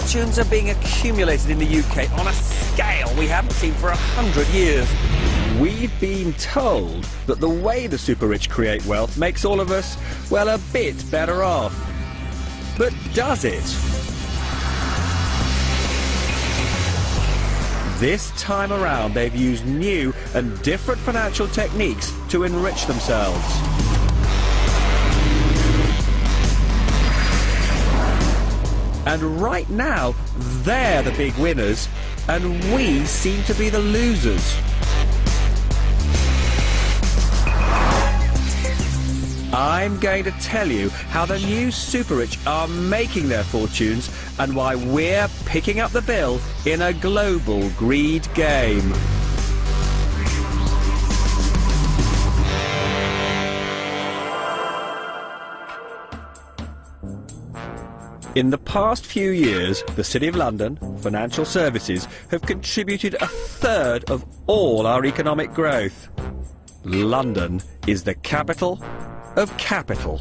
Fortunes are being accumulated in the UK on a scale we haven't seen for 100 years. We've been told that the way the super-rich create wealth makes all of us, well, a bit better off. But does it? This time around, they've used new and different financial techniques to enrich themselves. And right now, they're the big winners, and we seem to be the losers. I'm going to tell you how the new super-rich are making their fortunes and why we're picking up the bill in a global greed game. In the past few years, the City of London, financial services, have contributed a third of all our economic growth. London is the capital of capital.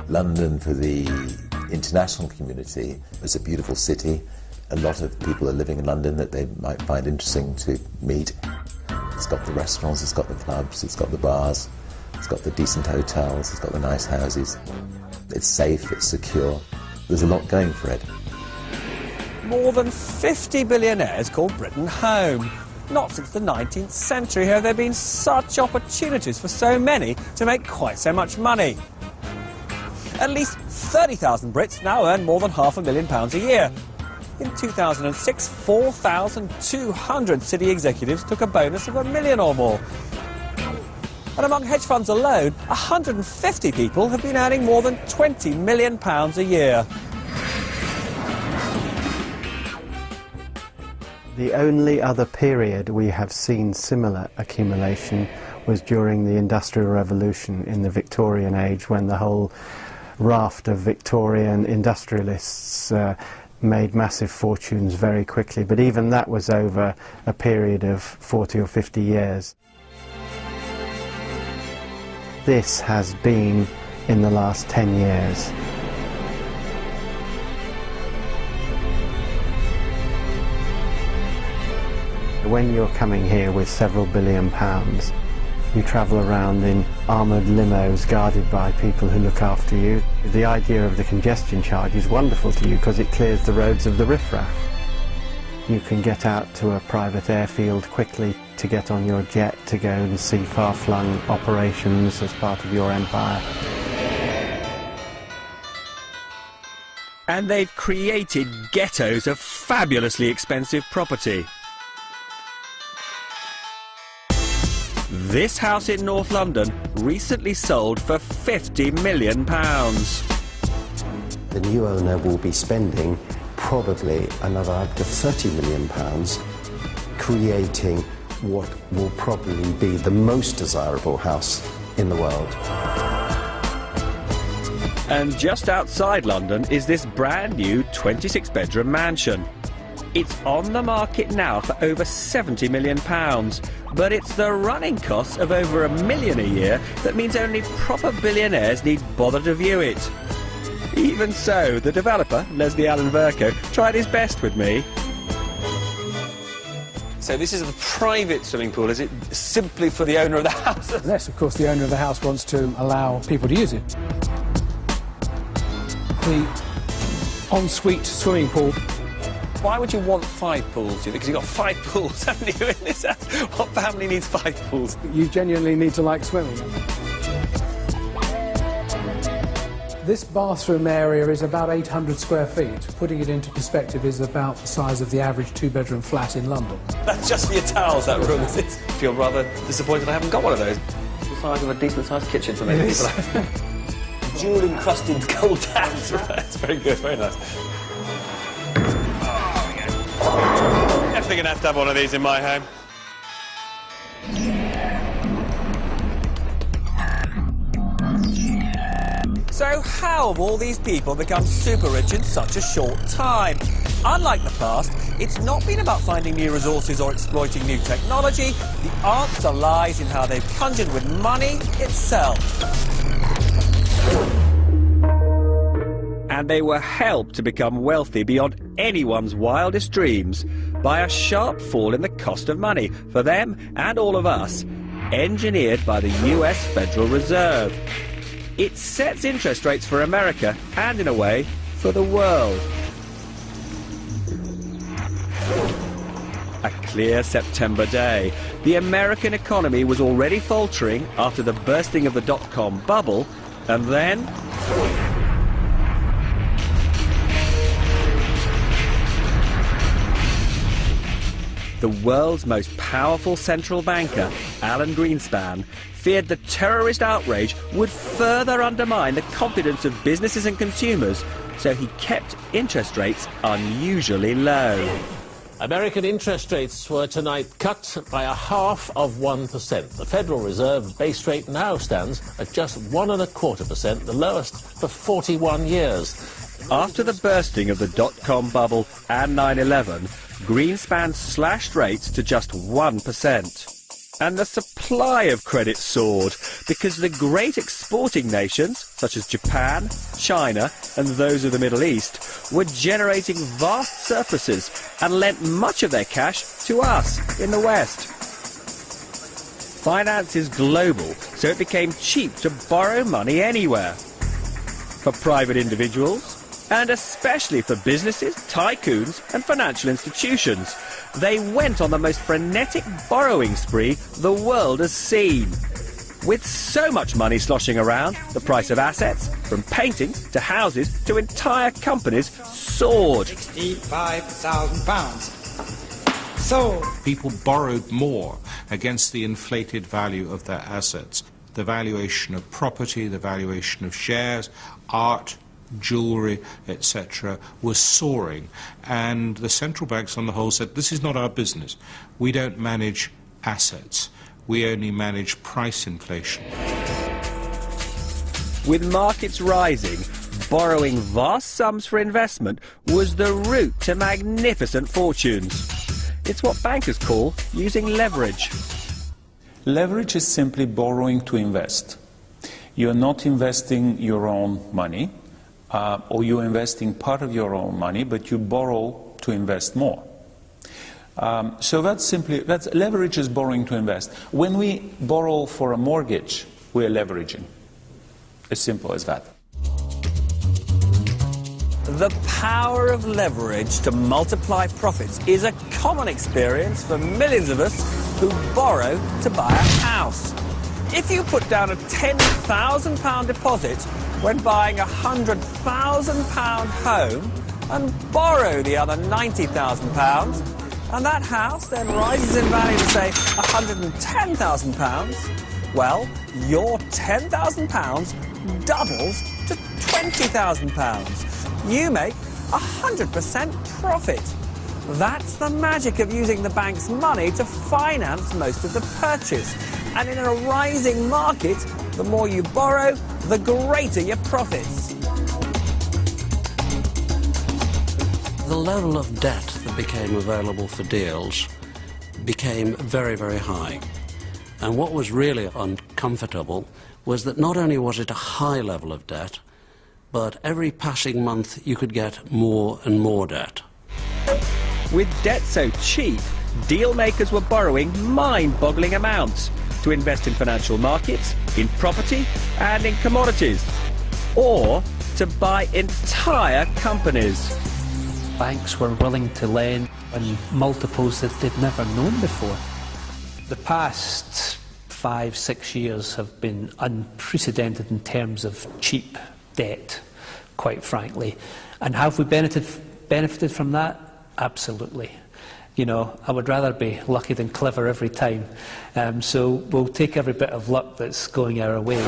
London, for the international community, is a beautiful city. A lot of people are living in London that they might find interesting to meet. It's got the restaurants, it's got the clubs, it's got the bars, it's got the decent hotels, it's got the nice houses. It's safe, it's secure. There's a lot going for it. More than 50 billionaires call Britain home. Not since the 19th century have there been such opportunities for so many to make quite so much money. At least 30,000 Brits now earn more than £500,000 a year. In 2006, 4,200 city executives took a bonus of £1 million or more. And among hedge funds alone, 150 people have been earning more than £20 million a year. The only other period we have seen similar accumulation was during the Industrial Revolution in the Victorian age, when the whole raft of Victorian industrialists made massive fortunes very quickly. But even that was over a period of 40 or 50 years. This has been in the last 10 years. When you're coming here with several £billion, you travel around in armoured limos guarded by people who look after you. The idea of the congestion charge is wonderful to you because it clears the roads of the riffraff. You can get out to a private airfield quickly to get on your jet to go and see far-flung operations as part of your empire. And they've created ghettos of fabulously expensive property. This house in North London recently sold for £50 million. The new owner will be spending probably another up to £30 million creating what will probably be the most desirable house in the world. And just outside London is this brand new 26-bedroom mansion. It's on the market now for over £70 million, but it's the running costs of over £1 million a year that means only proper billionaires need bother to view it. Even so, the developer, Leslie Allen Verco, tried his best with me. So this is a private swimming pool, is it simply for the owner of the house? Unless, of course, the owner of the house wants to allow people to use it. The ensuite swimming pool. Why would you want 5 pools? Because you've got 5 pools, haven't you, in this house? What family needs 5 pools? You genuinely need to like swimming. This bathroom area is about 800 square feet. Putting it into perspective, is about the size of the average 2-bedroom flat in London. That's just for your towels, that room, is it? I feel rather disappointed I haven't got one of those. It's the size of a decent-sized kitchen for many people. Jewel-encrusted gold taps. That's very good, very nice. Definitely going to have one of these in my home. So how have all these people become super rich in such a short time? Unlike the past, it's not been about finding new resources or exploiting new technology. The answer lies in how they've conjured with money itself. And they were helped to become wealthy beyond anyone's wildest dreams by a sharp fall in the cost of money for them and all of us, engineered by the US Federal Reserve. It sets interest rates for America and, in a way, for the world. A clear September day. The American economy was already faltering after the bursting of the dot-com bubble, and then the world's most powerful central banker, Alan Greenspan, feared the terrorist outrage would further undermine the confidence of businesses and consumers, so he kept interest rates unusually low. American interest rates were tonight cut by 0.5%. The Federal Reserve base rate now stands at just 1.25%, the lowest for 41 years. After the bursting of the dot-com bubble and 9/11, Greenspan slashed rates to just 1%. And the supply of credit soared because the great exporting nations, such as Japan, China and those of the Middle East, were generating vast surpluses and lent much of their cash to us in the West. Finance is global, so it became cheap to borrow money anywhere. For private individuals, and especially for businesses, tycoons and financial institutions, they went on the most frenetic borrowing spree the world has seen. With so much money sloshing around, the price of assets, from paintings to houses to entire companies, soared. £65,000. So people borrowed more against the inflated value of their assets. The valuation of property, the valuation of shares, art, jewellery, etc., was soaring, and the central banks on the whole said, this is not our business. We don't manage assets. We only manage price inflation. With markets rising, borrowing vast sums for investment was the route to magnificent fortunes. It's what bankers call using leverage. Leverage is simply borrowing to invest. You're not investing your own money, or you're investing part of your own money, but you borrow to invest more. So that's leverage is borrowing to invest. When we borrow for a mortgage, we're leveraging. As simple as that. The power of leverage to multiply profits is a common experience for millions of us who borrow to buy a house. If you put down a £10,000 deposit when buying a £100,000 home and borrow the other £90,000, and that house then rises in value to, say, £110,000, well, your £10,000 doubles to £20,000. You make 100% profit. That's the magic of using the bank's money to finance most of the purchase. And in a rising market, the more you borrow, the greater your profits. The level of debt that became available for deals became very, very high. And what was really uncomfortable was that not only was it a high level of debt, but every passing month you could get more and more debt. With debt so cheap, deal makers were borrowing mind-boggling amounts to invest in financial markets, in property and in commodities, or to buy entire companies. Banks were willing to lend on multiples that they'd never known before. The past 5-6 years have been unprecedented in terms of cheap debt, quite frankly. And have we benefited from that? Absolutely. You know, I would rather be lucky than clever every time. So we'll take every bit of luck that's going our way.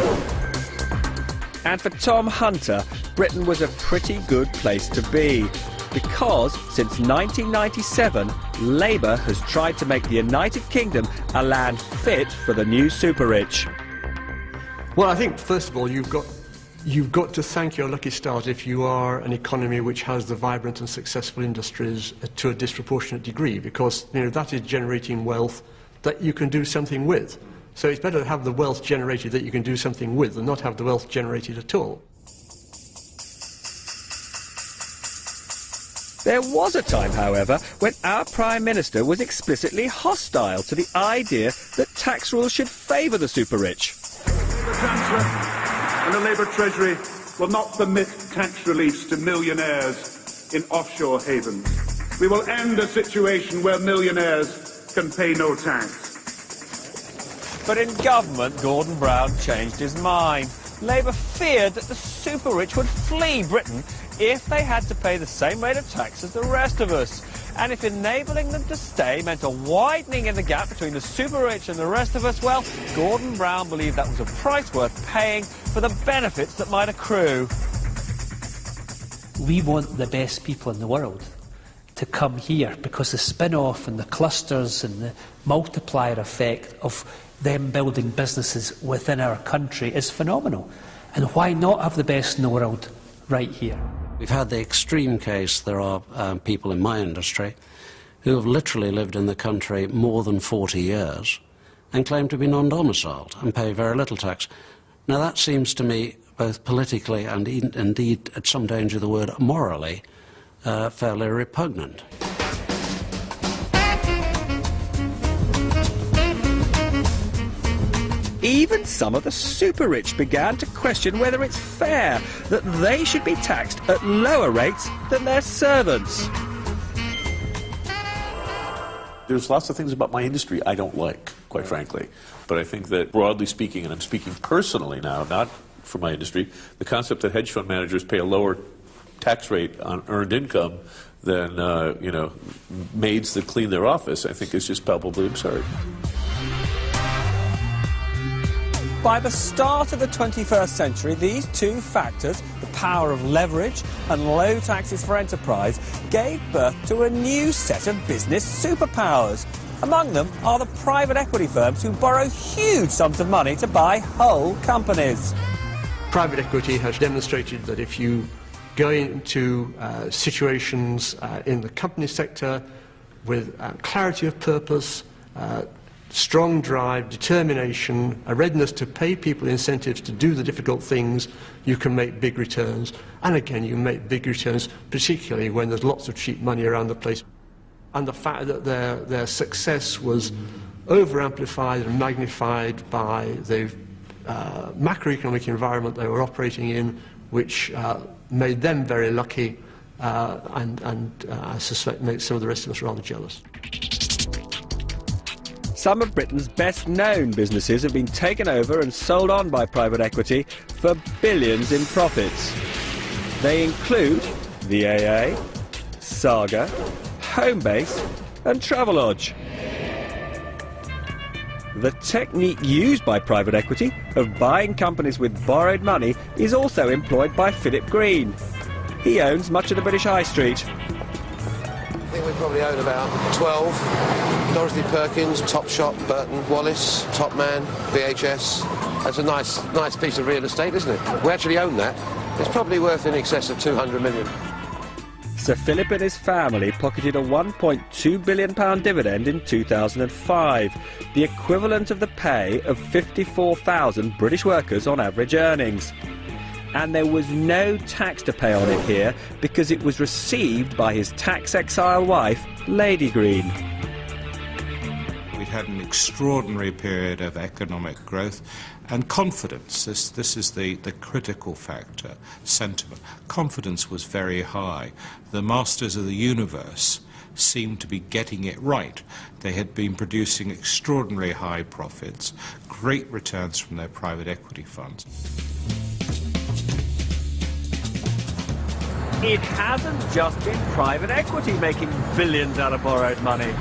And for Tom Hunter, Britain was a pretty good place to be, because since 1997, Labour has tried to make the United Kingdom a land fit for the new super-rich. Well, I think, first of all, you've got to thank your lucky stars if you are an economy which has the vibrant and successful industries to a disproportionate degree, because that is generating wealth that you can do something with. So it's better to have the wealth generated that you can do something with than not have the wealth generated at all. There was a time, however, when our Prime Minister was explicitly hostile to the idea that tax rules should favour the super-rich. The Chancellor and the Labour Treasury will not permit tax reliefs to millionaires in offshore havens. We will end a situation where millionaires can pay no tax. But in government, Gordon Brown changed his mind. Labour feared that the super-rich would flee Britain if they had to pay the same rate of tax as the rest of us. And if enabling them to stay meant a widening in the gap between the super-rich and the rest of us, well, Gordon Brown believed that was a price worth paying for the benefits that might accrue. We want the best people in the world to come here because the spin-off and the clusters and the multiplier effect of them building businesses within our country is phenomenal. And why not have the best in the world right here? We've had the extreme case. There are people in my industry who have literally lived in the country more than 40 years and claim to be non-domiciled and pay very little tax. Now that seems to me, both politically and indeed, at some danger of the word, morally, fairly repugnant. Even some of the super-rich began to question whether it's fair that they should be taxed at lower rates than their servants. There's lots of things about my industry I don't like, quite frankly. But I think that, broadly speaking, and I'm speaking personally now, not for my industry, the concept that hedge fund managers pay a lower tax rate on earned income than, maids that clean their office, I think is just palpably absurd. By the start of the 21st century, these two factors, the power of leverage and low taxes for enterprise, gave birth to a new set of business superpowers. Among them are the private equity firms who borrow huge sums of money to buy whole companies. Private equity has demonstrated that if you go into situations in the company sector with clarity of purpose, strong drive, determination, a readiness to pay people incentives to do the difficult things, you can make big returns. And again, you make big returns, particularly when there's lots of cheap money around the place. And the fact that their success was over-amplified and magnified by the macroeconomic environment they were operating in, which made them very lucky and I suspect makes some of the rest of us rather jealous. Some of Britain's best-known businesses have been taken over and sold on by private equity for billions in profits. They include the AA, Saga, Homebase and Travelodge. The technique used by private equity of buying companies with borrowed money is also employed by Philip Green. He owns much of the British High Street. I think we probably own about 12. Dorothy Perkins, Topshop, Burton, Wallace, Topman, BHS. That's a nice piece of real estate, isn't it? We actually own that. It's probably worth in excess of 200 million. Sir Philip and his family pocketed a £1.2 billion dividend in 2005, the equivalent of the pay of 54,000 British workers on average earnings. And there was no tax to pay on it here because it was received by his tax exile wife, Lady Green. We'd had an extraordinary period of economic growth and confidence. This is the critical factor, sentiment. Confidence was very high. The masters of the universe seemed to be getting it right. They had been producing extraordinarily high profits, great returns from their private equity funds. It hasn't just been private equity making billions out of borrowed money.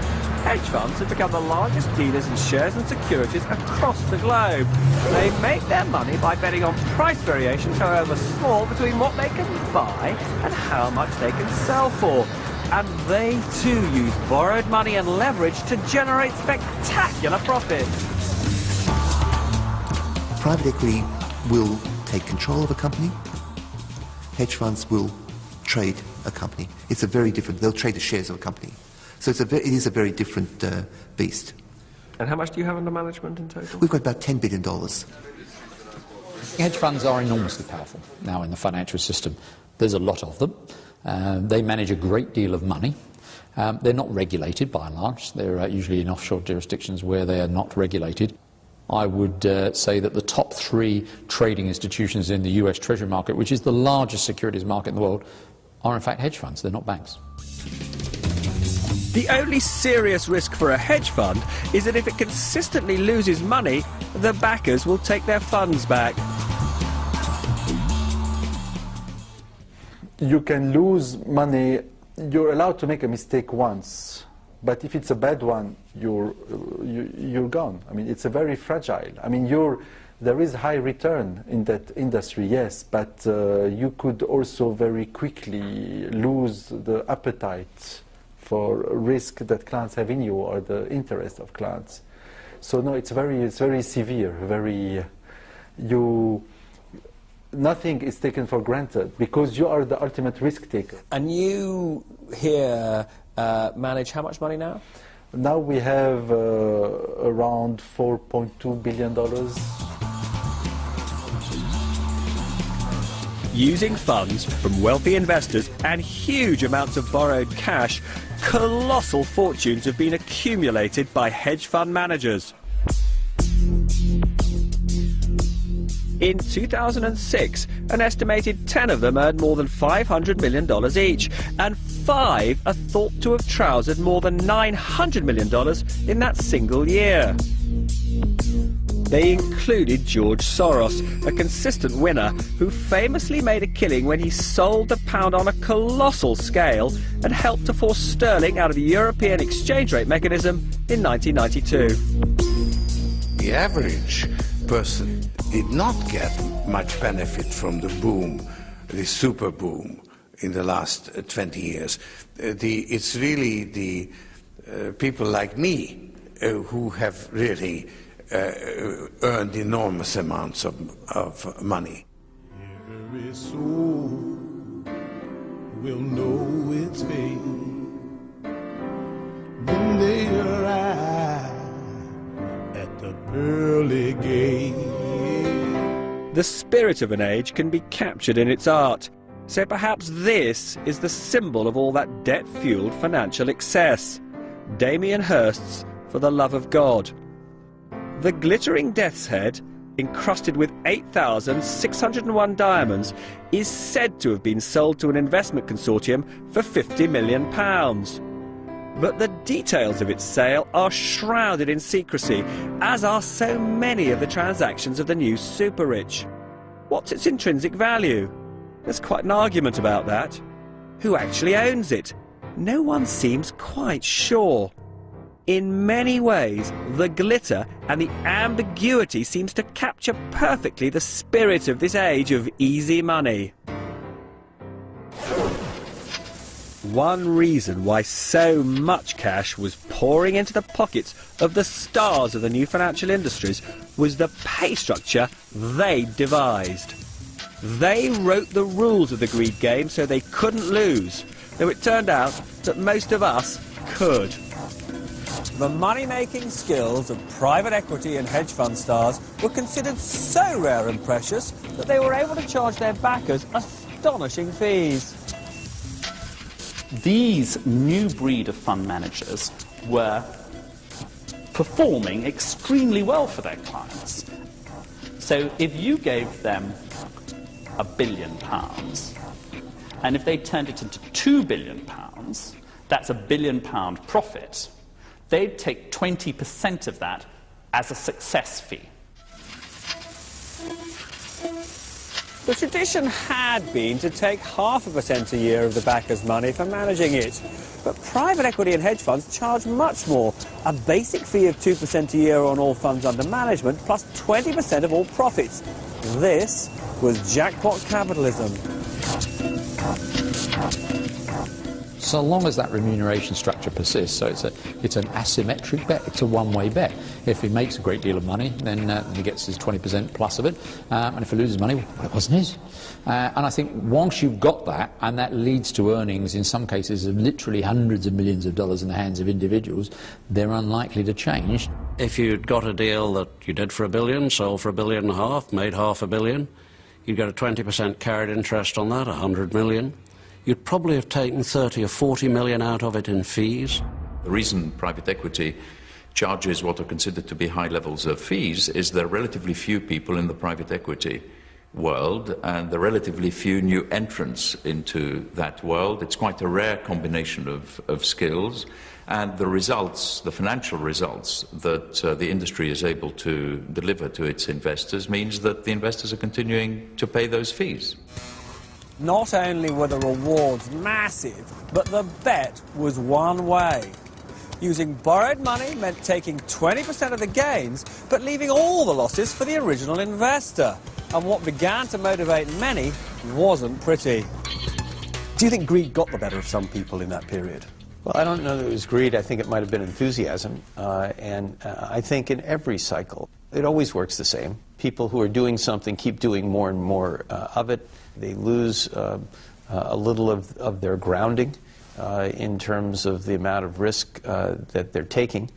Hedge funds have become the largest dealers in shares and securities across the globe. They make their money by betting on price variations, however small, between what they can buy and how much they can sell for. And they too use borrowed money and leverage to generate spectacular profits. Private equity will take control of a company. Hedge funds will trade a company. It's a very different, they'll trade the shares of a company. So it is a very different beast. And how much do you have under management in total? We've got about $10 billion. Hedge funds are enormously powerful now in the financial system. There's a lot of them. They manage a great deal of money. They're not regulated by and large. They're usually in offshore jurisdictions where they are not regulated. I would say that the top 3 trading institutions in the US Treasury market, which is the largest securities market in the world, are in fact hedge funds. They're not banks. The only serious risk for a hedge fund is that if it consistently loses money, the backers will take their funds back. You can lose money. You're allowed to make a mistake once, but if it's a bad one, you're gone. I mean, it's a very fragile. I mean, there is high return in that industry, yes, but you could also very quickly lose the appetite for risk that clients have in you or the interest of clients. So no, it's very severe. Nothing is taken for granted because you are the ultimate risk taker. And you here manage how much money now? Now we have around $4.2 billion. Using funds from wealthy investors and huge amounts of borrowed cash, colossal fortunes have been accumulated by hedge fund managers. In 2006, an estimated 10 of them earned more than $500 million each, and 5 are thought to have trousered more than $900 million in that single year. They included George Soros, a consistent winner who famously made a killing when he sold the pound on a colossal scale and helped to force sterling out of the European exchange rate mechanism in 1992. The average person did not get much benefit from the boom, the super boom in the last 20 years. It's really the people like me who have really earned enormous amounts of money. Every soul will know its fate when they arrive at the pearly gate. The spirit of an age can be captured in its art, so perhaps this is the symbol of all that debt-fueled financial excess. Damien Hirst's For the Love of God. The glittering death's head, encrusted with 8,601 diamonds, is said to have been sold to an investment consortium for £50 million. But the details of its sale are shrouded in secrecy, as are so many of the transactions of the new super-rich. What's its intrinsic value? There's quite an argument about that. Who actually owns it? No one seems quite sure. In many ways, the glitter and the ambiguity seems to capture perfectly the spirit of this age of easy money. One reason why so much cash was pouring into the pockets of the stars of the new financial industries was the pay structure they devised. They wrote the rules of the greed game so they couldn't lose, though it turned out that most of us could. The money-making skills of private equity and hedge fund stars were considered so rare and precious that they were able to charge their backers astonishing fees. These new breed of fund managers were performing extremely well for their clients. So if you gave them £1 billion, and if they turned it into £2 billion, that's £1 billion profit, they'd take 20% of that as a success fee. The tradition had been to take 0.5% a year of the backer's money for managing it. But private equity and hedge funds charge much more. A basic fee of 2% a year on all funds under management, plus 20% of all profits. This was jackpot capitalism. So long as that remuneration structure persists, so it's an asymmetric bet, it's a one-way bet. If he makes a great deal of money, then he gets his 20% plus of it, and if he loses money, well, it wasn't his. And I think once you've got that, and that leads to earnings, in some cases, of literally hundreds of millions of dollars in the hands of individuals, they're unlikely to change. If you'd got a deal that you did for $1 billion, sold for $1.5 billion, made $500 million, you'd get a 20% carried interest on that, $100 million. you'd probably have taken 30 or 40 million out of it in fees. The reason private equity charges what are considered to be high levels of fees is there are relatively few people in the private equity world and there are relatively few new entrants into that world. It's quite a rare combination of skills, and the results, the financial results that the industry is able to deliver to its investors means that the investors are continuing to pay those fees. Not only were the rewards massive, but the bet was one way. Using borrowed money meant taking 20% of the gains, but leaving all the losses for the original investor. And what began to motivate many wasn't pretty. Do you think greed got the better of some people in that period? Well, I don't know that it was greed. I think it might have been enthusiasm. I think in every cycle, it always works the same. People who are doing something keep doing more and more of it. They lose a little of their grounding in terms of the amount of risk that they're taking.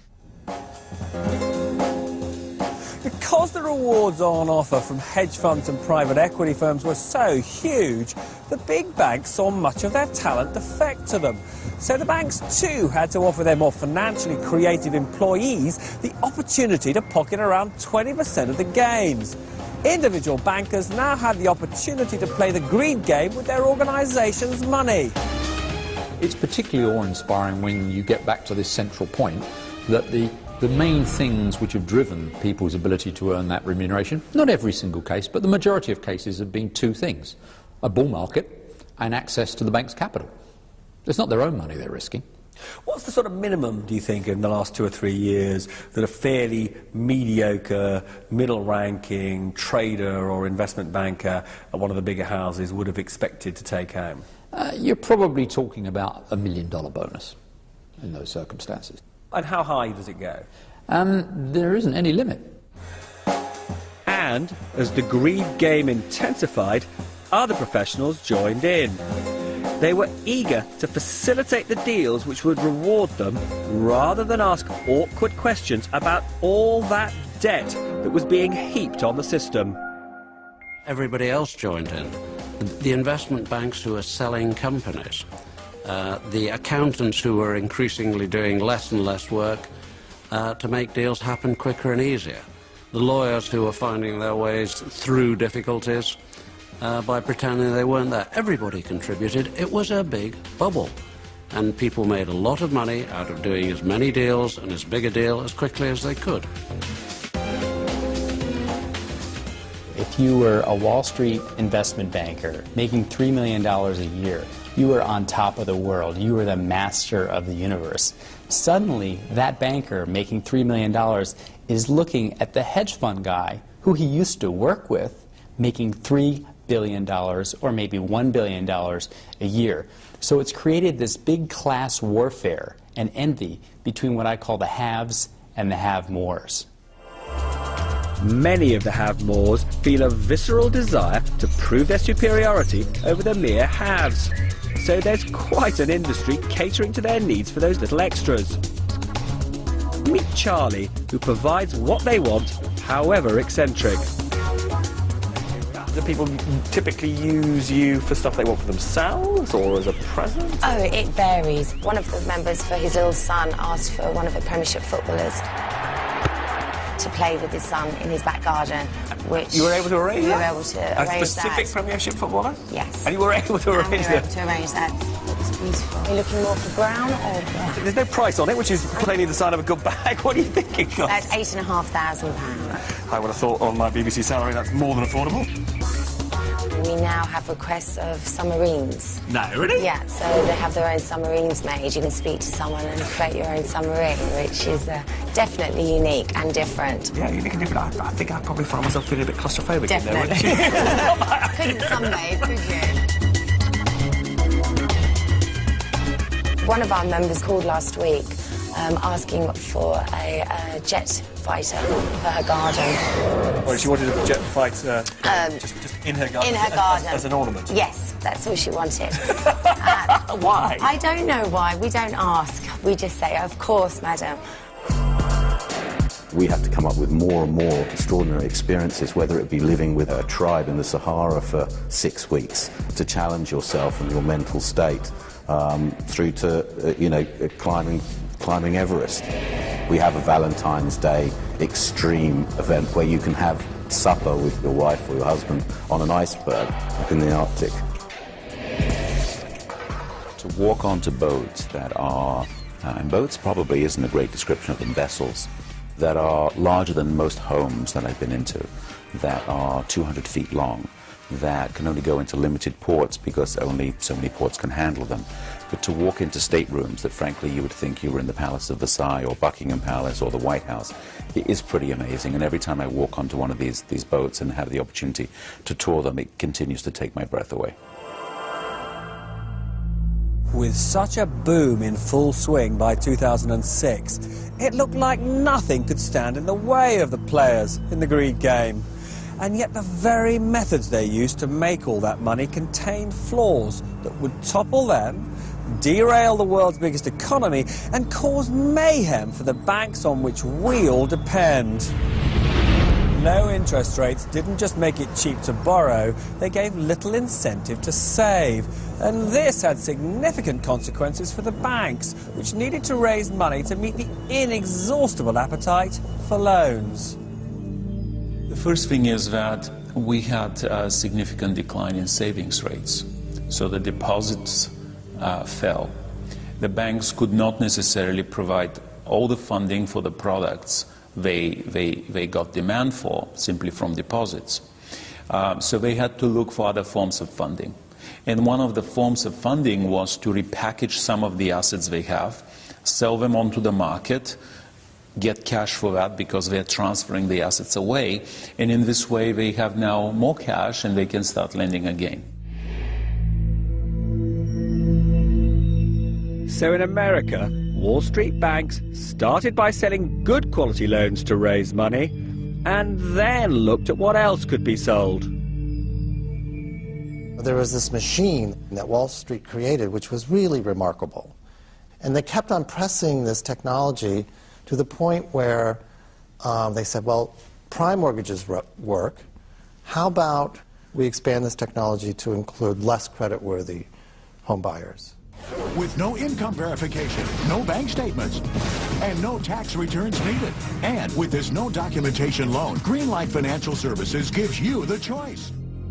Because the rewards on offer from hedge funds and private equity firms were so huge, the big banks saw much of their talent defect to them. So the banks too had to offer their more financially creative employees the opportunity to pocket around 20% of the gains. Individual bankers now had the opportunity to play the greed game with their organisation's money. It's particularly awe-inspiring when you get back to this central point that the main things which have driven people's ability to earn that remuneration, not every single case, but the majority of cases have been two things: a bull market and access to the bank's capital. It's not their own money they're risking. What's the sort of minimum, do you think, in the last 2 or 3 years that a fairly mediocre, middle-ranking trader or investment banker at one of the bigger houses would have expected to take home? You're probably talking about $1 million bonus in those circumstances. And how high does it go? There isn't any limit. And as the greed game intensified, other professionals joined in. They were eager to facilitate the deals which would reward them, rather than ask awkward questions about all that debt that was being heaped on the system. Everybody else joined in. The investment banks who are selling companies, the accountants who are increasingly doing less and less work to make deals happen quicker and easier, the lawyers who are finding their ways through difficulties by pretending they weren't there. Everybody contributed. It was a big bubble. And people made a lot of money out of doing as many deals and as big a deal as quickly as they could. If you were a Wall Street investment banker making $3 million a year, you were on top of the world. You were the master of the universe. Suddenly, that banker making $3 million is looking at the hedge fund guy who he used to work with making $3 billion or maybe $1 billion a year. So it's created this big class warfare and envy between what I call the haves and the have-mores. Many of the have-mores feel a visceral desire to prove their superiority over the mere haves. So there's quite an industry catering to their needs for those little extras. Meet Charlie, who provides what they want, however eccentric. Do people typically use you for stuff they want for themselves or as a present? Oh, it varies. One of the members, for his little son, asked for one of the Premiership footballers to play with his son in his back garden, which... You were able to arrange that? We were able to arrange that. A specific Premiership footballer? Yes. And you were able to arrange that? We were able to arrange that. It was beautiful. Are you looking more for brown or black? There's no price on it, which is plainly the sign of a good bag. What are you thinking? That's £8,500. I would have thought on my BBC salary that's more than affordable. We now have requests of submarines. No, really? Yeah, so they have their own submarines made. You can speak to someone and create your own submarine, which is definitely unique and different. Yeah, unique and different. I think I'd probably find myself feeling a bit claustrophobic. Definitely. Couldn't sunbathe, could you? One of our members called last week asking for a jet fighter for her garden. Well, she wanted a jet fighter just in her garden? In her garden. As an ornament? Yes, that's all she wanted. Why? I don't know why. We don't ask. We just say, of course, madam. We have to come up with more and more extraordinary experiences, whether it be living with a tribe in the Sahara for 6 weeks, to challenge yourself and your mental state, through to, climbing Everest. We have a Valentine's Day extreme event where you can have supper with your wife or your husband on an iceberg in the Arctic. To walk onto boats that are, and boats probably isn't a great description of them, vessels, that are larger than most homes that I've been into, that are 200 feet long, that can only go into limited ports because only so many ports can handle them. But to walk into staterooms that frankly you would think you were in the Palace of Versailles or Buckingham Palace or the White House, it is pretty amazing. And every time I walk onto one of these boats and have the opportunity to tour them, it continues to take my breath away. With such a boom in full swing by 2006, it looked like nothing could stand in the way of the players in the greed game. And yet the very methods they used to make all that money contained flaws that would topple them, derail the world's biggest economy, and cause mayhem for the banks on which we all depend. Low interest rates didn't just make it cheap to borrow, they gave little incentive to save. And this had significant consequences for the banks, which needed to raise money to meet the inexhaustible appetite for loans. The first thing is that we had a significant decline in savings rates. So the deposits fell. The banks could not necessarily provide all the funding for the products they got demand for simply from deposits. So they had to look for other forms of funding. And one of the forms of funding was to repackage some of the assets they have, sell them onto the market, get cash for that because they're transferring the assets away, and in this way they have now more cash and they can start lending again. So in America, Wall Street banks started by selling good quality loans to raise money and then looked at what else could be sold. There was this machine that Wall Street created which was really remarkable. And they kept on pressing this technology to the point where they said, well, prime mortgages work. How about we expand this technology to include less creditworthy home buyers? With no income verification, no bank statements, and no tax returns needed. And with this no documentation loan, Greenlight Financial Services gives you the choice.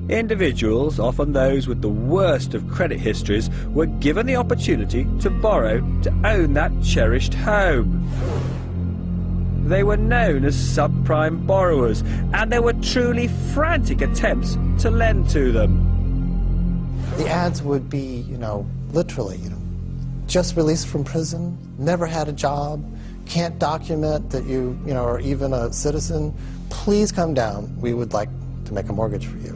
Individuals, often those with the worst of credit histories, were given the opportunity to borrow to own that cherished home. They were known as subprime borrowers, and there were truly frantic attempts to lend to them. The ads would be, literally, just released from prison, never had a job, can't document that you are even a citizen. Please come down. We would like to make a mortgage for you.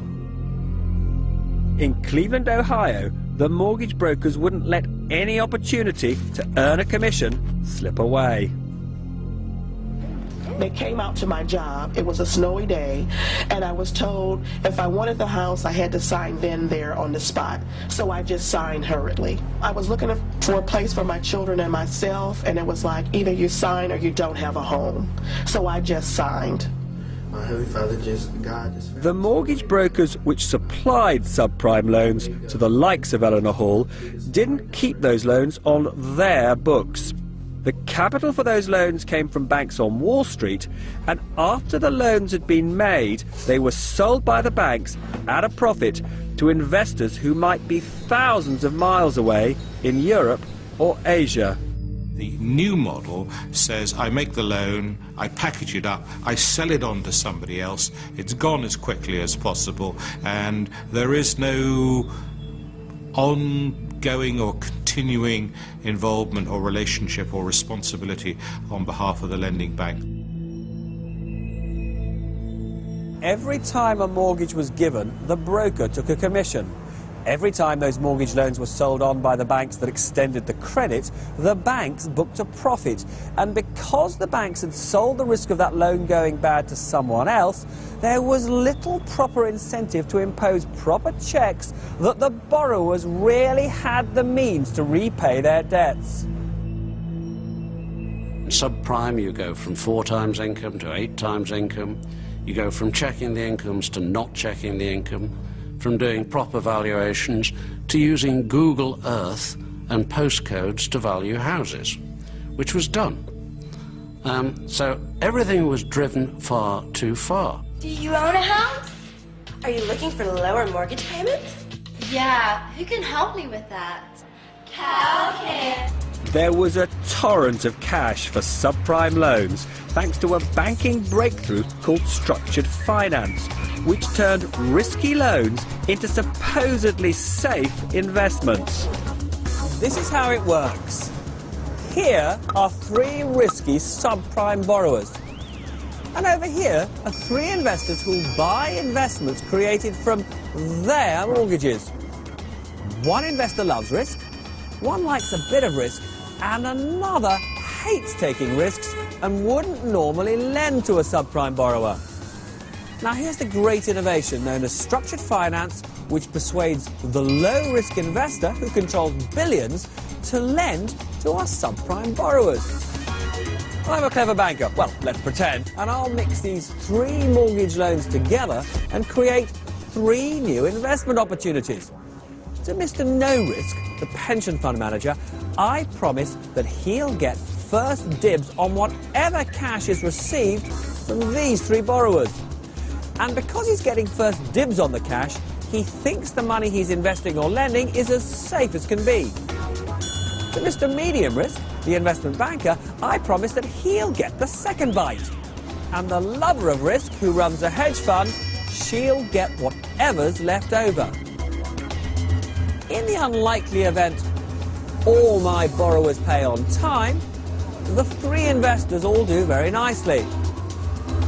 In Cleveland, Ohio, the mortgage brokers wouldn't let any opportunity to earn a commission slip away. They came out to my job. It was a snowy day, and I was told if I wanted the house, I had to sign then there on the spot. So I just signed hurriedly. I was looking for a place for my children and myself, and it was like either you sign or you don't have a home. So I just signed. The mortgage brokers which supplied subprime loans to the likes of Eleanor Hall didn't keep those loans on their books. The capital for those loans came from banks on Wall Street, and after the loans had been made, they were sold by the banks at a profit to investors who might be thousands of miles away in Europe or Asia. The new model says I make the loan, I package it up, I sell it on to somebody else, it's gone as quickly as possible, and there is no ongoing or continuing involvement or relationship or responsibility on behalf of the lending bank. Every time a mortgage was given, the broker took a commission. Every time those mortgage loans were sold on by the banks that extended the credit, the banks booked a profit. And because the banks had sold the risk of that loan going bad to someone else, there was little proper incentive to impose proper checks that the borrowers really had the means to repay their debts. In subprime, you go from 4 times income to 8 times income. You go from checking the incomes to not checking the income, from doing proper valuations to using Google Earth and postcodes to value houses, which was done. So everything was driven far too far. Do you own a house? Are you looking for lower mortgage payments? Yeah, who can help me with that? Cal can. There was a torrent of cash for subprime loans thanks to a banking breakthrough called structured finance, which turned risky loans into supposedly safe investments. This is how it works. Here are 3 risky subprime borrowers. And over here are 3 investors who buy investments created from their mortgages. One investor loves risk, one likes a bit of risk, and another hates taking risks and wouldn't normally lend to a subprime borrower. Now here's the great innovation known as structured finance, which persuades the low-risk investor who controls billions to lend to our subprime borrowers. I'm a clever banker, well, let's pretend, and I'll mix these 3 mortgage loans together and create 3 new investment opportunities. To Mr. No Risk, the pension fund manager, I promise that he'll get first dibs on whatever cash is received from these 3 borrowers. And because he's getting first dibs on the cash, he thinks the money he's investing or lending is as safe as can be. To Mr. Medium Risk, the investment banker, I promise that he'll get the second bite. And the lover of risk who runs a hedge fund, she'll get whatever's left over. In the unlikely event all my borrowers pay on time, the 3 investors all do very nicely.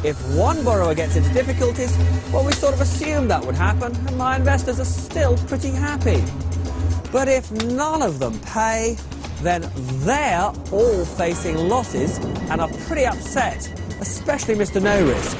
If one borrower gets into difficulties, well, we sort of assumed that would happen, and my investors are still pretty happy. But if none of them pay, then they're all facing losses and are pretty upset, especially Mr. No Risk.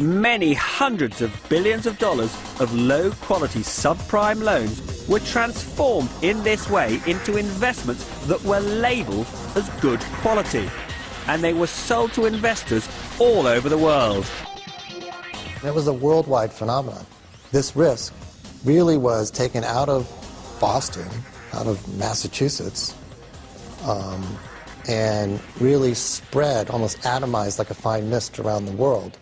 Many hundreds of billions of dollars of low-quality subprime loans were transformed in this way into investments that were labelled as good quality, and they were sold to investors all over the world. It was a worldwide phenomenon. This risk really was taken out of Boston, out of Massachusetts, and really spread, almost atomized like a fine mist around the world.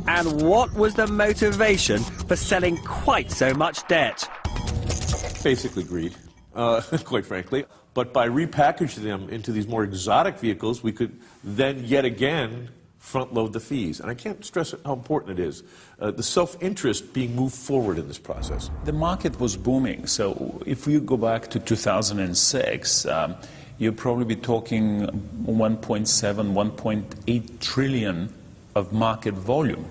And what was the motivation for selling quite so much debt? Basically greed, quite frankly. But by repackaging them into these more exotic vehicles, we could then yet again front-load the fees. And I can't stress how important it is, the self-interest being moved forward in this process. The market was booming. So if you go back to 2006, you'd probably be talking 1.7, 1.8 trillion of market volume.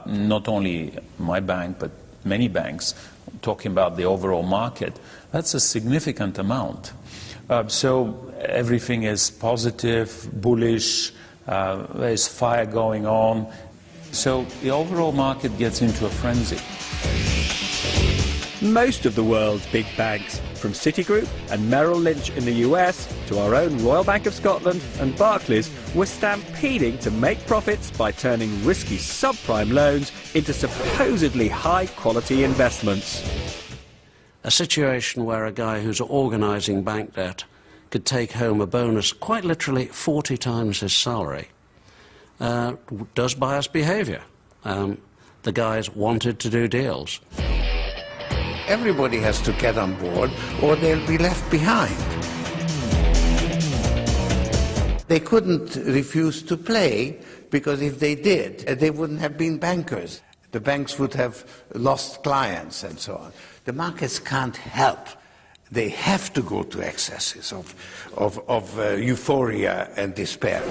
Not only my bank, but many banks, talking about the overall market. That's a significant amount. So everything is positive, bullish, there's fire going on. So the overall market gets into a frenzy. Most of the world's big banks, from Citigroup and Merrill Lynch in the US to our own Royal Bank of Scotland and Barclays, were stampeding to make profits by turning risky subprime loans into supposedly high-quality investments. A situation where a guy who's organising bank debt could take home a bonus quite literally 40 times his salary does bias behaviour. The guys wanted to do deals. Everybody has to get on board or they'll be left behind. They couldn't refuse to play because if they did, they wouldn't have been bankers. The banks would have lost clients and so on. The markets can't help. They have to go to excesses of euphoria and despair.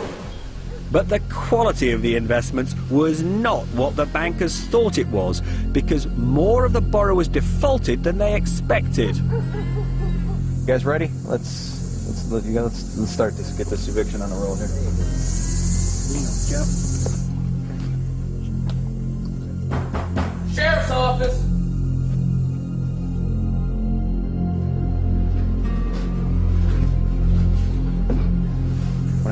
But the quality of the investments was not what the bankers thought it was, because more of the borrowers defaulted than they expected. You guys ready? Let's start this. Get this eviction on the road here. Sheriff's office.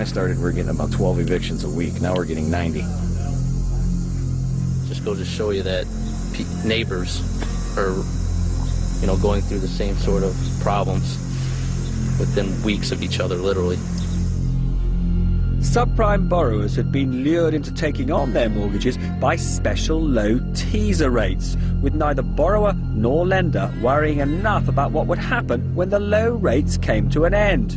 started, we were getting about 12 evictions a week. Now we're getting 90. Just goes to show you that neighbors are, going through the same sort of problems within weeks of each other, literally. Subprime borrowers had been lured into taking on their mortgages by special low teaser rates, with neither borrower nor lender worrying enough about what would happen when the low rates came to an end.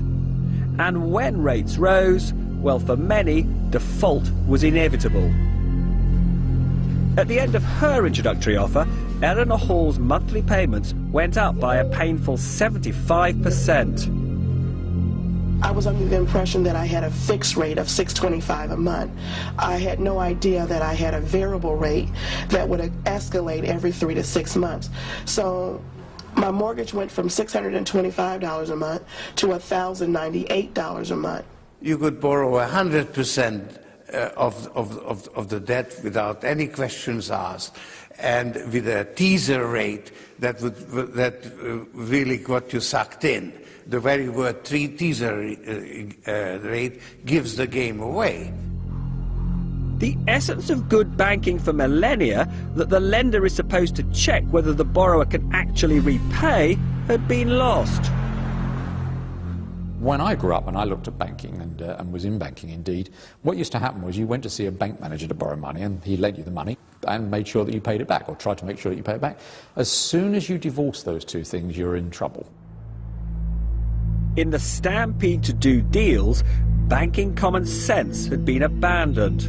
And when rates rose, well, for many, default was inevitable. At the end of her introductory offer, Eleanor Hall's monthly payments went up by a painful 75%. I was under the impression that I had a fixed rate of $625 a month. I had no idea that I had a variable rate that would escalate every 3 to 6 months. So my mortgage went from $625 a month to $1,098 a month. You could borrow 100% of the debt without any questions asked, and with a teaser rate that really got you sucked in. The very word teaser rate gives the game away. The essence of good banking for millennia, that the lender is supposed to check whether the borrower can actually repay, had been lost. When I grew up and I looked at banking and was in banking indeed, what used to happen was you went to see a bank manager to borrow money and he lent you the money and made sure that you paid it back, or tried to make sure that you paid it back. As soon as you divorce those two things, you're in trouble. In the stampede to do deals, banking common sense had been abandoned.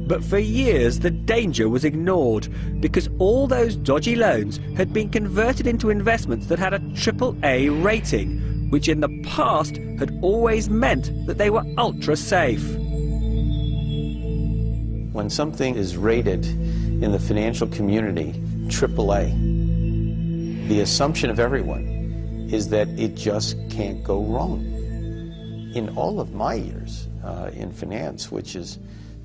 But for years the danger was ignored, because all those dodgy loans had been converted into investments that had a AAA rating, which in the past had always meant that they were ultra safe. When something is rated in the financial community AAA, the assumption of everyone is that it just can't go wrong. In all of my years in finance, which is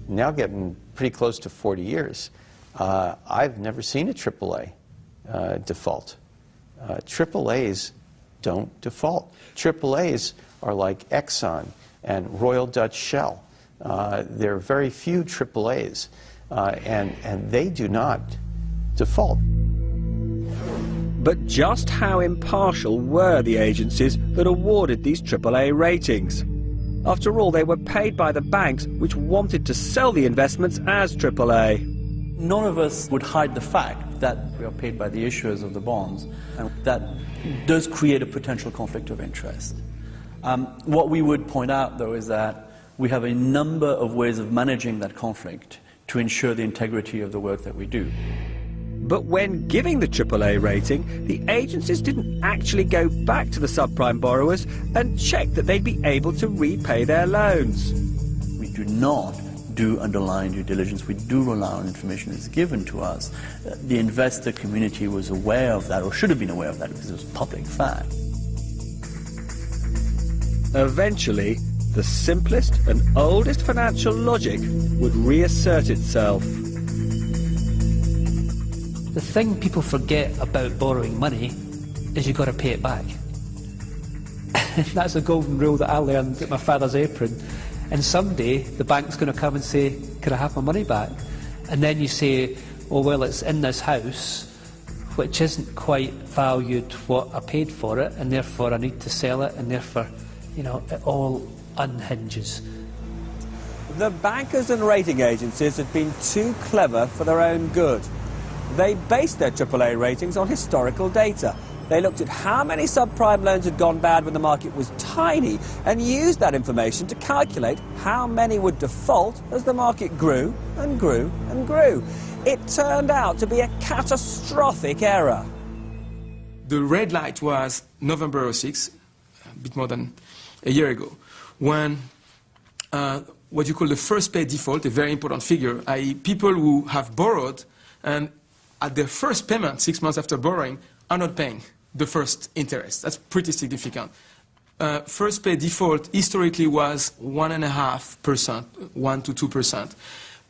now getting pretty close to 40 years, I've never seen a AAA default. AAAs don't default. AAAs are like Exxon and Royal Dutch Shell. There are very few AAAs, and they do not default. But just how impartial were the agencies that awarded these AAA ratings? After all, they were paid by the banks which wanted to sell the investments as AAA. None of us would hide the fact that we are paid by the issuers of the bonds, and that does create a potential conflict of interest. What we would point out, though, is that we have a number of ways of managing that conflict to ensure the integrity of the work that we do. But when giving the AAA rating, the agencies didn't actually go back to the subprime borrowers and check that they'd be able to repay their loans. We do not do underlying due diligence. We do rely on information that's given to us. The investor community was aware of that, or should have been aware of that, because it was public fact. Eventually, the simplest and oldest financial logic would reassert itself. The thing people forget about borrowing money is you've got to pay it back. That's a golden rule that I learned at my father's apron. And someday the bank's going to come and say, can I have my money back? And then you say, oh, well, it's in this house, which isn't quite valued what I paid for it, and therefore I need to sell it, and therefore, it all unhinges. The bankers and rating agencies had been too clever for their own good. They based their AAA ratings on historical data. They looked at how many subprime loans had gone bad when the market was tiny and used that information to calculate how many would default as the market grew and grew and grew. It turned out to be a catastrophic error. The red light was November 06, a bit more than a year ago, when what you call the first pay default, a very important figure, i.e. people who have borrowed and at their first payment, 6 months after borrowing, are not paying the first interest. That's pretty significant. First pay default historically was 1.5%, 1 to 2%.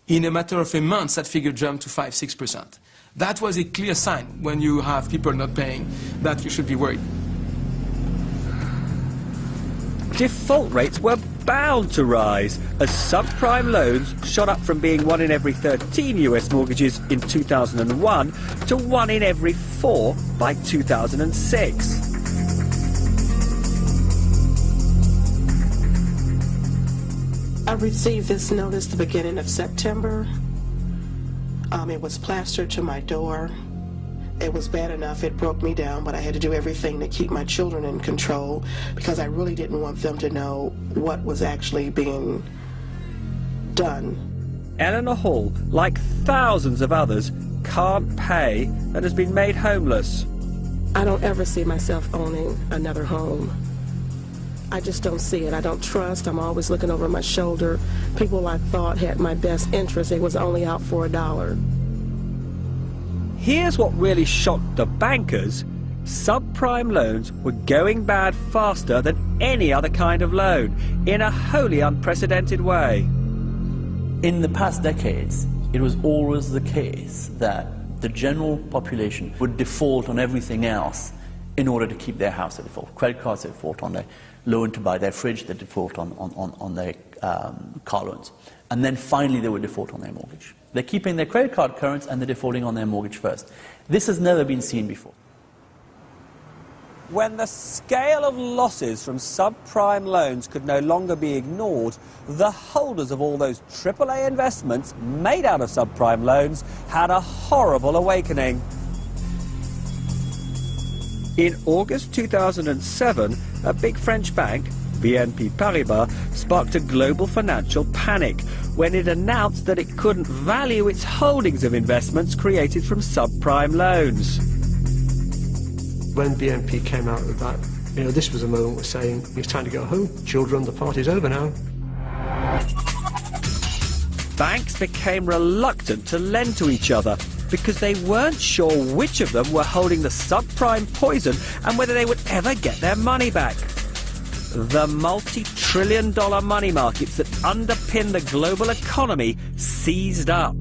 In a matter of a month, that figure jumped to 5–6%. That was a clear sign when you have people not paying that you should be worried. Default rates were bound to rise as subprime loans shot up from being 1 in every 13 US mortgages in 2001 to 1 in every 4 by 2006. I received this notice the beginning of September. It was plastered to my door. It was bad enough, it broke me down, but I had to do everything to keep my children in control because I really didn't want them to know what was actually being done. Eleanor Hall, like thousands of others, can't pay and has been made homeless. I don't ever see myself owning another home. I just don't see it. I don't trust. I'm always looking over my shoulder. People I thought had my best interest, they was only out for $1. Here's what really shocked the bankers. Subprime loans were going bad faster than any other kind of loan, in a wholly unprecedented way. In the past decades, it was always the case that the general population would default on everything else in order to keep their house at default. Credit cards they default on their loan to buy their fridge, they default on their car loans. And then finally they would default on their mortgage. They're keeping their credit card current and they're defaulting on their mortgage first. This has never been seen before. When the scale of losses from subprime loans could no longer be ignored, the holders of all those AAA investments made out of subprime loans had a horrible awakening. In August 2007, a big French bank, BNP Paribas, sparked a global financial panic when it announced that it couldn't value its holdings of investments created from subprime loans. When BNP came out with that, this was a moment of saying, it's time to go home. Children, the party's over now. Banks became reluctant to lend to each other because they weren't sure which of them were holding the subprime poison and whether they would ever get their money back. The multi-trillion-dollar money markets that underpin the global economy seized up.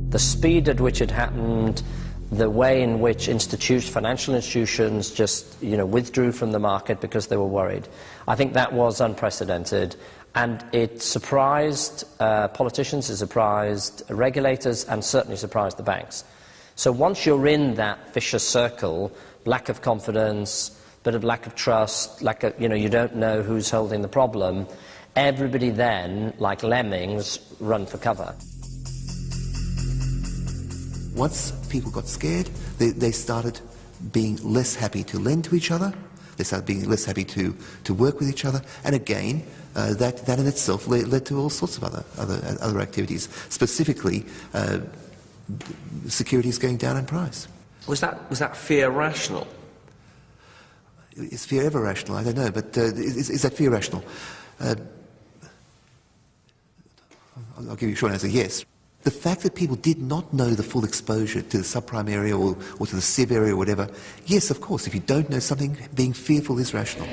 The speed at which it happened, the way in which financial institutions just, withdrew from the market because they were worried, I think that was unprecedented. And it surprised politicians, it surprised regulators, and certainly surprised the banks. So once you're in that vicious circle, lack of confidence, bit of lack of trust, you don't know who's holding the problem, everybody then, like lemmings, run for cover. Once people got scared, they started being less happy to lend to each other, they started being less happy to work with each other, and again, that in itself led to all sorts of other activities, specifically securities going down in price. Was that fear rational? Is fear ever rational? I don't know, but is that fear rational? I'll give you a short answer, yes. The fact that people did not know the full exposure to the subprime area or to the SIB area or whatever, yes, of course, if you don't know something, being fearful is rational.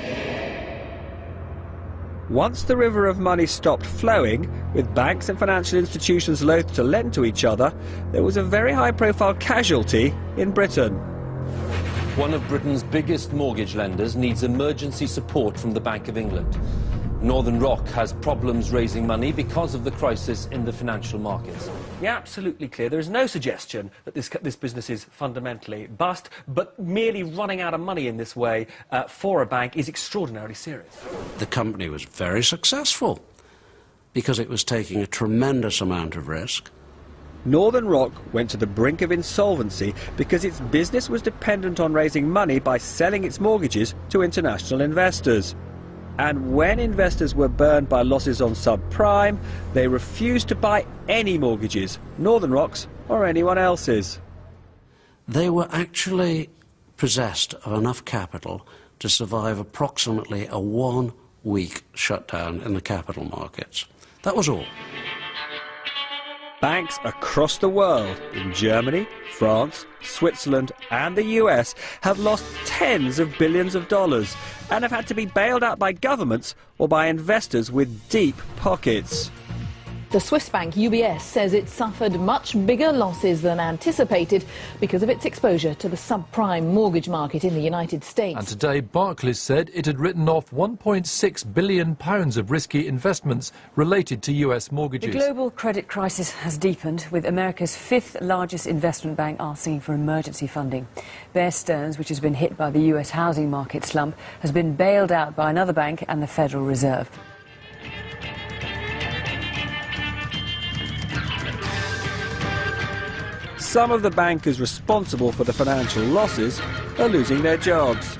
Once the river of money stopped flowing, with banks and financial institutions loath to lend to each other, there was a very high-profile casualty in Britain. One of Britain's biggest mortgage lenders needs emergency support from the Bank of England. Northern Rock has problems raising money because of the crisis in the financial markets. Yeah, absolutely clear. There is no suggestion that this business is fundamentally bust, but merely running out of money in this way for a bank is extraordinarily serious. The company was very successful because it was taking a tremendous amount of risk. Northern Rock went to the brink of insolvency because its business was dependent on raising money by selling its mortgages to international investors. And when investors were burned by losses on subprime, they refused to buy any mortgages, Northern Rock's or anyone else's. They were actually possessed of enough capital to survive approximately a 1-week shutdown in the capital markets. That was all. Banks across the world, in Germany, France, Switzerland and the US, have lost tens of billions of dollars and have had to be bailed out by governments or by investors with deep pockets. The Swiss bank UBS says it suffered much bigger losses than anticipated because of its exposure to the subprime mortgage market in the United States. And today, Barclays said it had written off £1.6 billion of risky investments related to US mortgages. The global credit crisis has deepened, with America's fifth largest investment bank asking for emergency funding. Bear Stearns, which has been hit by the US housing market slump, has been bailed out by another bank and the Federal Reserve. Some of the bankers responsible for the financial losses are losing their jobs.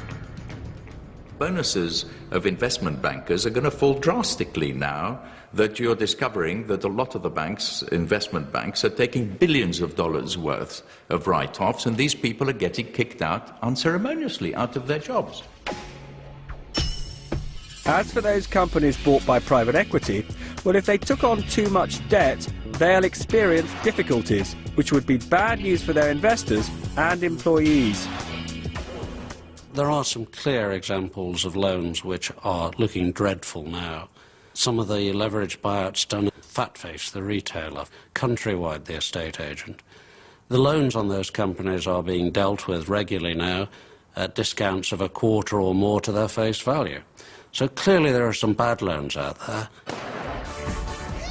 Bonuses of investment bankers are going to fall drastically now that you're discovering that a lot of the banks, investment banks, are taking billions of dollars worth of write-offs, and these people are getting kicked out unceremoniously out of their jobs. As for those companies bought by private equity, well, if they took on too much debt, they'll experience difficulties, which would be bad news for their investors and employees. There are some clear examples of loans which are looking dreadful now. Some of the leveraged buyouts done at Fatface, the retailer, Countrywide, the estate agent. The loans on those companies are being dealt with regularly now at discounts of a quarter or more to their face value. So clearly there are some bad loans out there.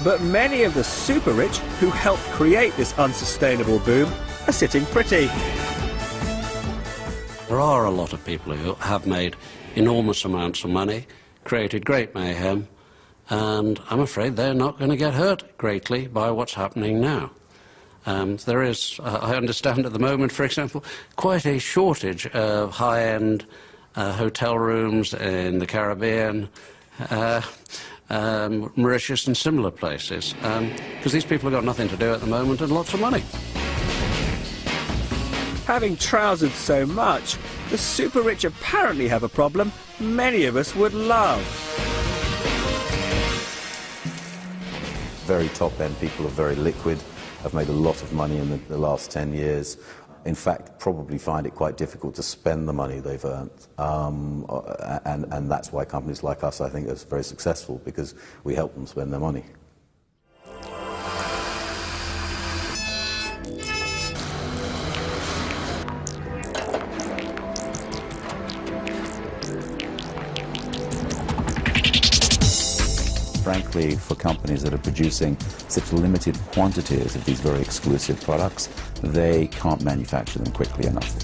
But many of the super rich who helped create this unsustainable boom are sitting pretty. There are a lot of people who have made enormous amounts of money, created great mayhem, and I'm afraid they're not going to get hurt greatly by what's happening now. There is, I understand at the moment, for example, quite a shortage of high-end hotel rooms in the Caribbean, Mauritius and similar places, because these people have got nothing to do at the moment and lots of money. Having trousered so much, the super rich apparently have a problem many of us would love. Very top-end people are very liquid, have made a lot of money in the last 10 years. In fact, probably find it quite difficult to spend the money they've earned. And that's why companies like us, I think, are very successful, because we help them spend their money. Frankly, for companies that are producing such limited quantities of these very exclusive products, they can't manufacture them quickly enough.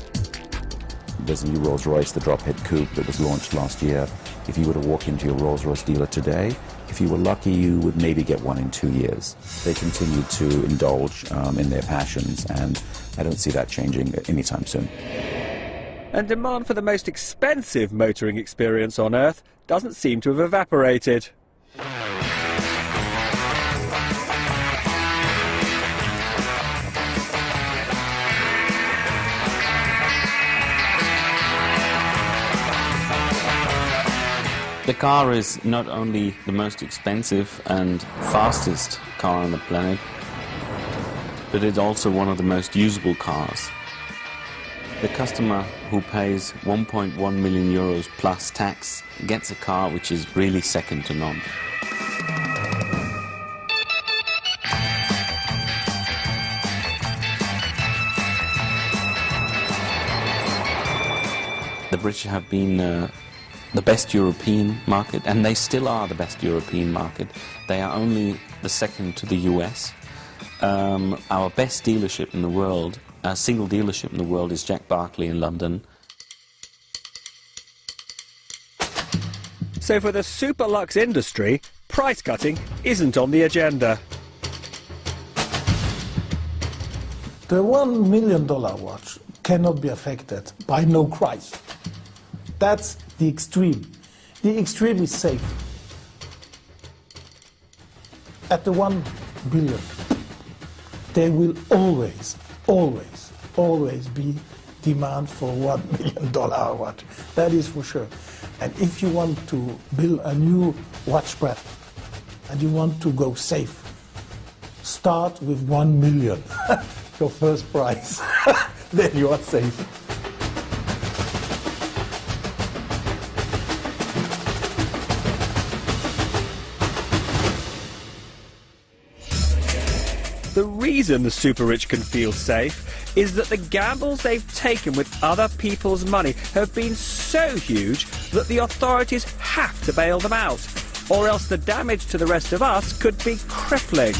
There's a new Rolls-Royce, the drop-head coupe, that was launched last year. If you were to walk into your Rolls-Royce dealer today, if you were lucky, you would maybe get one in 2 years. They continue to indulge in their passions, and I don't see that changing anytime soon. And demand for the most expensive motoring experience on Earth doesn't seem to have evaporated. The car is not only the most expensive and fastest car on the planet, but it's also one of the most usable cars. The customer who pays 1.1 million euros plus tax gets a car which is really second to none. The British have been the best European market, and they still are the best European market. They are only the second to the US. Our best dealership in the world, a single dealership in the world, is Jack Barclay in London. So for the super luxe industry, price cutting isn't on the agenda. The $1 million watch cannot be affected by no price. That's the extreme. The extreme is safe. At the 1 billion, there will always be demand for $1 million watch. That is for sure. And if you want to build a new watch brand and you want to go safe, start with 1 million, your first price. Then you are safe. The reason the super-rich can feel safe is that the gambles they've taken with other people's money have been so huge that the authorities have to bail them out, or else the damage to the rest of us could be crippling.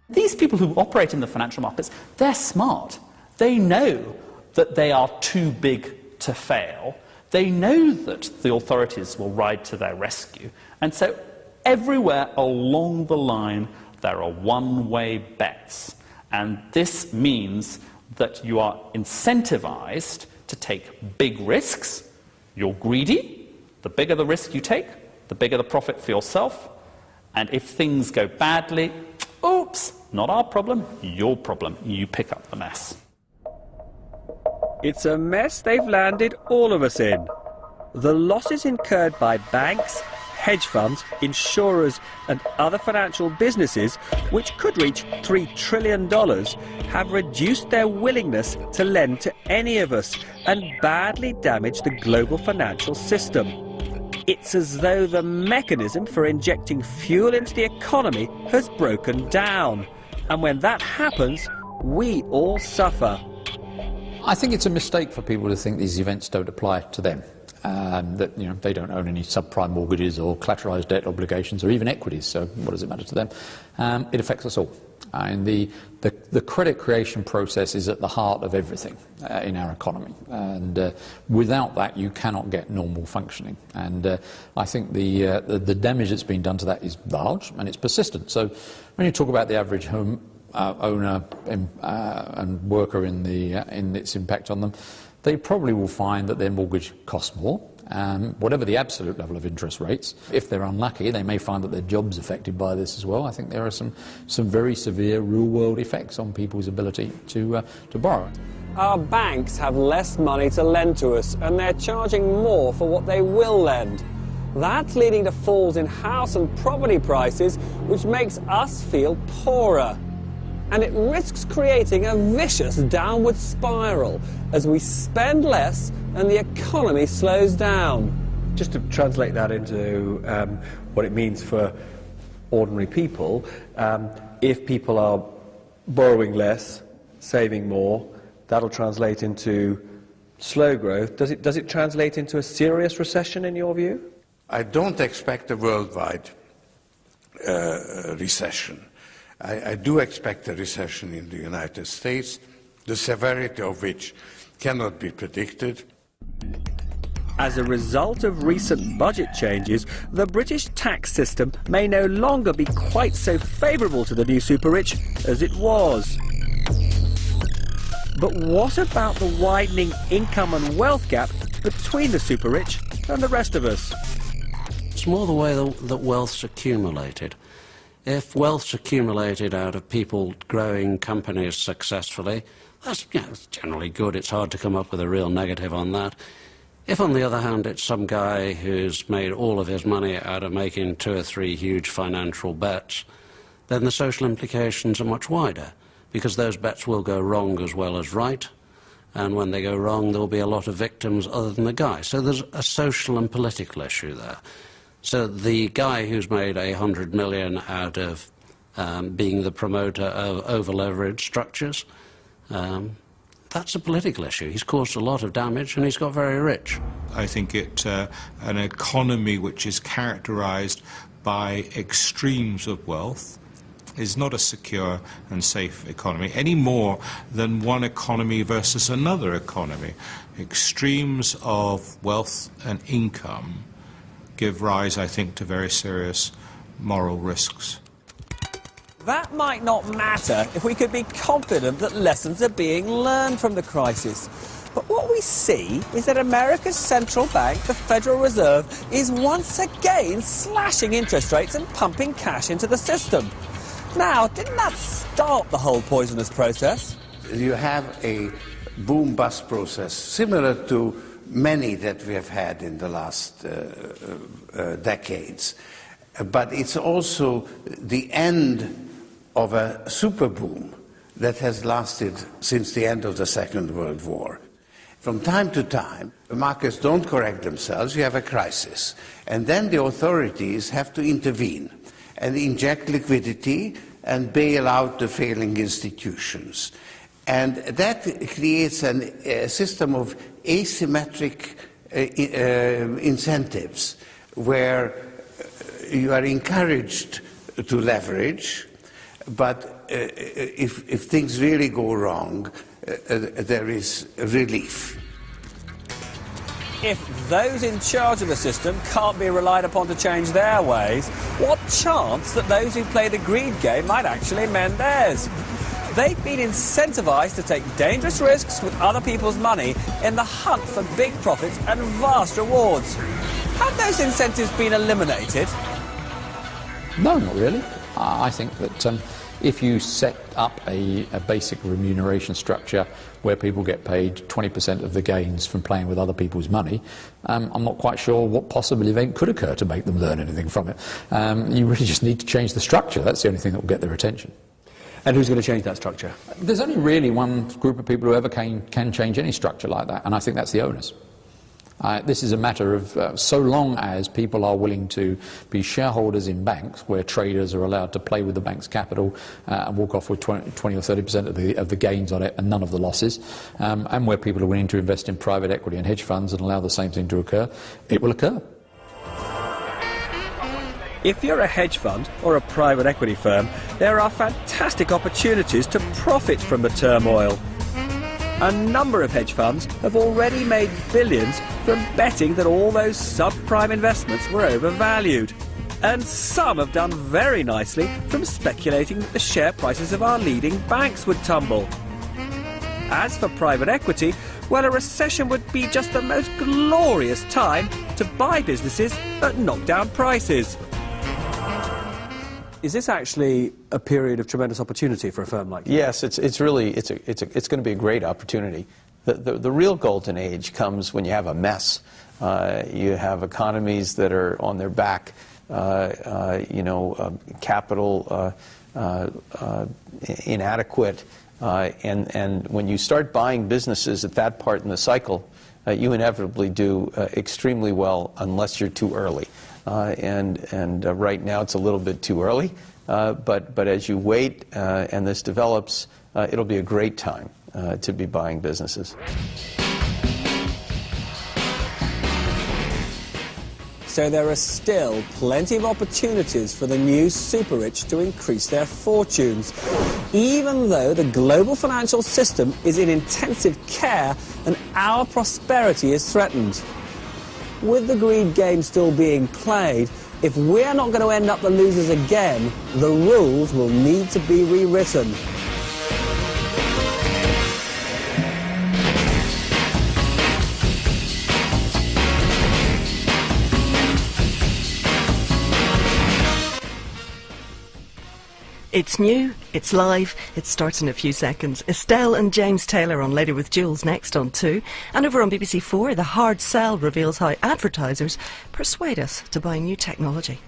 These people who operate in the financial markets, they're smart. They know that they are too big to fail. They know that the authorities will ride to their rescue. And so everywhere along the line, there are one-way bets. And this means that you are incentivized to take big risks. You're greedy. The bigger the risk you take, the bigger the profit for yourself. And if things go badly, oops, not our problem, your problem. You pick up the mess. It's a mess they've landed all of us in. The losses incurred by banks, hedge funds, insurers and other financial businesses, which could reach $3 trillion, have reduced their willingness to lend to any of us and badly damaged the global financial system. It's as though the mechanism for injecting fuel into the economy has broken down. And when that happens, we all suffer. I think it's a mistake for people to think these events don't apply to them. That they don't own any subprime mortgages or collateralised debt obligations or even equities, so what does it matter to them? It affects us all. And the credit creation process is at the heart of everything in our economy, and without that you cannot get normal functioning. And I think the damage that's been done to that is large and it's persistent. So when you talk about the average home owner and worker in its impact on them, they probably will find that their mortgage costs more, whatever the absolute level of interest rates. If they're unlucky, they may find that their job's affected by this as well. I think there are some very severe real-world effects on people's ability to borrow. Our banks have less money to lend to us, and they're charging more for what they will lend. That's leading to falls in house and property prices, which makes us feel poorer. And it risks creating a vicious downward spiral as we spend less and the economy slows down. Just to translate that into what it means for ordinary people, if people are borrowing less, saving more, that'll translate into slow growth. Does it translate into a serious recession in your view? I don't expect a worldwide recession. I do expect a recession in the United States, the severity of which cannot be predicted. As a result of recent budget changes, the British tax system may no longer be quite so favourable to the new super-rich as it was. But what about the widening income and wealth gap between the super-rich and the rest of us? It's more the way that wealth's accumulated. If wealth's accumulated out of people growing companies successfully, that's it's generally good. It's hard to come up with a real negative on that. If, on the other hand, it's some guy who's made all of his money out of making 2 or 3 huge financial bets, then the social implications are much wider, because those bets will go wrong as well as right, and when they go wrong, there will be a lot of victims other than the guy. So there's a social and political issue there. So the guy who's made $100 million out of being the promoter of over-leveraged structures, that's a political issue. He's caused a lot of damage and he's got very rich. I think an economy which is characterized by extremes of wealth is not a secure and safe economy, any more than one economy versus another economy. Extremes of wealth and income give rise, I think, to very serious moral risks. That might not matter if we could be confident that lessons are being learned from the crisis. But what we see is that America's central bank, the Federal Reserve, is once again slashing interest rates and pumping cash into the system. Now, didn't that start the whole poisonous process? You have a boom-bust process similar to many that we have had in the last decades. But it's also the end of a super boom that has lasted since the end of the Second World War. From time to time, the markets don't correct themselves, you have a crisis. And then the authorities have to intervene and inject liquidity and bail out the failing institutions. And that creates a system of asymmetric incentives where you are encouraged to leverage, but if things really go wrong, there is relief. If those in charge of the system can't be relied upon to change their ways, what chance that those who play the greed game might actually mend theirs? They've been incentivised to take dangerous risks with other people's money in the hunt for big profits and vast rewards. Have those incentives been eliminated? No, not really. I think that if you set up a basic remuneration structure where people get paid 20% of the gains from playing with other people's money, I'm not quite sure what possible event could occur to make them learn anything from it. You really just need to change the structure. That's the only thing that will get their attention. And who's going to change that structure? There's only really one group of people who ever can change any structure like that, and I think that's the owners. This is a matter of so long as people are willing to be shareholders in banks where traders are allowed to play with the bank's capital and walk off with 20 or 30% of the gains on it and none of the losses, and where people are willing to invest in private equity and hedge funds and allow the same thing to occur, it will occur. If you're a hedge fund or a private equity firm, there are fantastic opportunities to profit from the turmoil. A number of hedge funds have already made billions from betting that all those subprime investments were overvalued. And some have done very nicely from speculating that the share prices of our leading banks would tumble. As for private equity, well, a recession would be just the most glorious time to buy businesses at knockdown prices. Is this actually a period of tremendous opportunity for a firm like you? Yes, it's going to be a great opportunity. The real golden age comes when you have a mess. You have economies that are on their back, capital inadequate, and when you start buying businesses at that part in the cycle, you inevitably do extremely well unless you're too early. Right now it's a little bit too early, but as you wait and this develops, it'll be a great time to be buying businesses. So there are still plenty of opportunities for the new super-rich to increase their fortunes, even though the global financial system is in intensive care and our prosperity is threatened. With the greed game still being played, if we're not going to end up the losers again, the rules will need to be rewritten. It's new, it's live, it starts in a few seconds. Estelle and James Taylor on Later with Jules next on 2. And over on BBC 4, The Hard Sell reveals how advertisers persuade us to buy new technology.